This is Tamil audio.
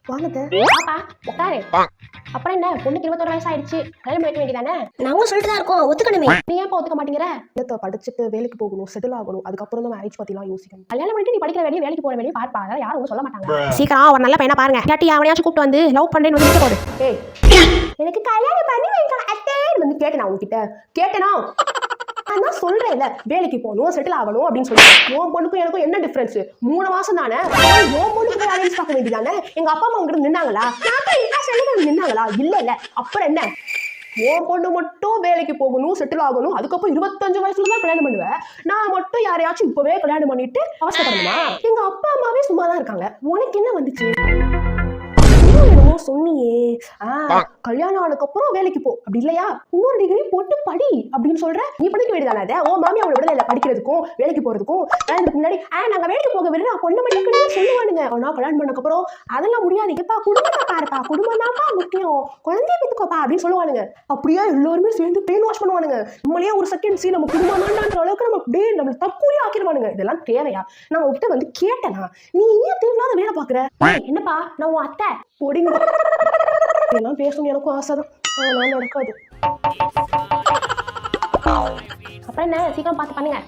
வாங்கத்த. பாப்பா உட்காரு. அப்புறம் என்ன, பொண்ணுக்கு 21 வயசு ஆயிடுச்சு, கல்யாணம் வைக்க வேண்டியதானே? நாங்களும் சொல்லிட்டு தான் இருக்கோம், ஒத்துக்கணுமே. நீ ஏன் ஒத்துக்க மாட்டேங்கிற? இல்லத்த, படிச்சுட்டு வேலைக்கு போகணும், செட்டில் ஆகணும், அதுக்கப்புறம் தான் மேரேஜ் பத்திலாம் யோசிக்கணும். கல்யாணம் பண்ணிட்டு நீ படிக்கிற வேலையை வேலைக்கு போற வேலையை பார்ப்பா, அதெல்லாம் யாரும் சொல்ல மாட்டாங்க. சீக்கிரம் ஒரு நல்ல பையனா பாருங்க, இல்லாட்டி அவனையாச்சும் கூப்பிட்டு வந்து லவ் பண்றேன்னு வந்து போடு. ஏய், எனக்கு கல்யாணம் பண்ணி வைக்க அத்தேன்னு வந்து கேட்டேனா உங்ககிட்ட? கேட்டேனா? நான் சொல்றேன்ல, வேலைக்கு போகணும், செட்டில் ஆகணும் அப்படின்னு சொல்லிட்டு. உன் பொண்ணுக்கும் எனக்கும் என்ன டிஃபரன்ஸ்? 3 மாசம் தானே. உன் பொண்ணுக்கு போய் அலைன்ஸ் பார்க்க வேண்டியதானே? எங்க அப்பா அம்மா உங்ககிட்ட நின்னாங்களா? நின்னாங்களா? இல்ல இல்ல. அப்புறம் என்ன? உன் பொண்ணு மட்டும் வேலைக்கு போகணும், செட்டில் ஆகணும், அதுக்கப்புறம் 25 வயசுல தான் கல்யாணம் பண்ணுவேன். நான் மட்டும் யாரையாச்சும் இப்பவே கல்யாணம் பண்ணிட்டு அவசரப்படணுமா? எங்க அப்பா அம்மாவே சும்மா தான் இருக்காங்க. உனக்கு என்ன வந்துச்சு? என்னமோ சொன்னியே, கல்யாணம் ஆனதுக்கு அப்புறம் வேலைக்கு போ, அப்படி இல்லையா இன்னொரு டிகிரி போட்டு படி அப்படின்னு சொல்ற. நீ படிக்க வேண்டியதானே? அதை உன் மாமி அவளை விடல இல்ல படிக்கிறதுக்கும் வேலைக்கு போறதுக்கும். அதுக்கு முன்னாடி நாங்க வேலைக்கு போக விடுறா பொண்ணு மட்டும் சொல்லுவானுங்க. ஆனா கல்யாணம் பண்ணதுக்கு அப்புறம் அதெல்லாம் முடியாது. எப்பா குடும்பத்தை பாருப்பா, குடும்பம் தான்ப்பா முக்கியம், குழந்தைய பெத்துக்கோப்பா அப்படின்னு சொல்லுவானுங்க. அப்படியே எல்லாருமே சேர்ந்து பிரெயின் வாஷ் பண்ணுவானுங்க. நம்மளே ஒரு செகண்ட் சி நம்ம குடும்பம் தான்ன்ற அளவுக்கு நம்ம அப்படியே நம்ம தற்கூலி ஆக்கிடுவானுங்க. இதெல்லாம் தேவையா? நான் உங்ககிட்ட வந்து கேட்டேனா, நீ ஏன் தேவையில்லாத வேலை பாக்குற? என்னப்பா நான் உன் அத்தை பொடிங்க. இதெல்லாம் பேசணும் எனக்கும் ஆசைதான், அதெல்லாம் நடக்காது. அப்புறம் என்ன, சீக்கிரம் பார்த்து பண்ணுங்க.